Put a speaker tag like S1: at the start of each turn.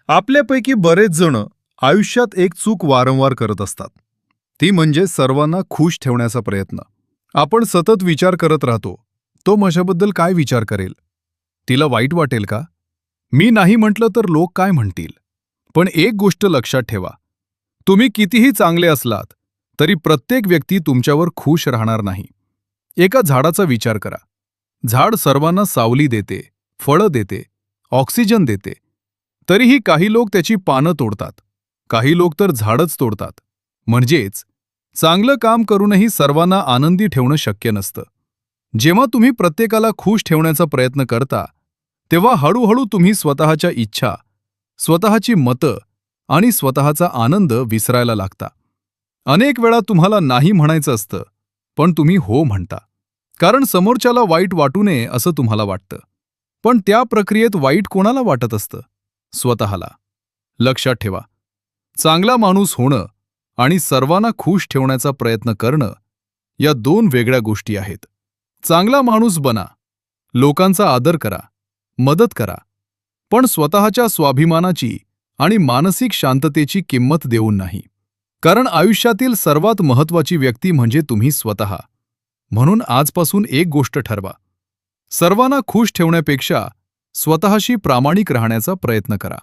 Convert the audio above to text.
S1: आपल्यापैकी बरेच जण आयुष्यात एक चूक वारंवार करत असतात. ती म्हणजे सर्वांना खुश ठेवण्याचा प्रयत्न. आपण सतत विचार करत राहतो, तो माझ्याबद्दल काय विचार करेल? तिला वाईट वाटेल का? मी नाही म्हटलं तर लोक काय म्हणतील? पण एक गोष्ट लक्षात ठेवा, तुम्ही कितीही चांगले असलात तरी प्रत्येक व्यक्ती तुमच्यावर खुश राहणार नाही. एका झाडाचा विचार करा. झाड सर्वांना सावली देते, फळं देते, ऑक्सिजन देते. तरीही काही लोक त्याची पानं तोडतात, काही लोक तर झाडच तोडतात. म्हणजेच चांगलं काम करूनही सर्वांना आनंदी ठेवणं शक्य नसतं. जेव्हा तुम्ही प्रत्येकाला खुश ठेवण्याचा प्रयत्न करता, तेव्हा हळूहळू तुम्ही स्वतःच्या इच्छा, स्वतःची मतं आणि स्वतःचा आनंद विसरायला लागता. अनेक वेळा तुम्हाला नाही म्हणायचं असतं, पण तुम्ही हो म्हणता. कारण समोरच्याला वाईट वाटू नये असं तुम्हाला वाटतं. पण त्या प्रक्रियेत वाईट कोणाला वाटत असतं? स्वतःला. लक्षात ठेवा, चांगला माणूस होणं आणि सर्वांना खुश ठेवण्याचा प्रयत्न करणं या दोन वेगळ्या गोष्टी आहेत. चांगला माणूस बना, लोकांचा आदर करा, मदत करा, पण स्वतःच्या स्वाभिमानाची आणि मानसिक शांततेची किंमत देऊन नाही. कारण आयुष्यातील सर्वात महत्त्वाची व्यक्ती म्हणजे तुम्ही स्वतः. म्हणून आजपासून एक गोष्ट ठरवा, सर्वांना खुश ठेवण्यापेक्षा स्वतःशी प्रामाणिक राहण्याचा प्रयत्न करा.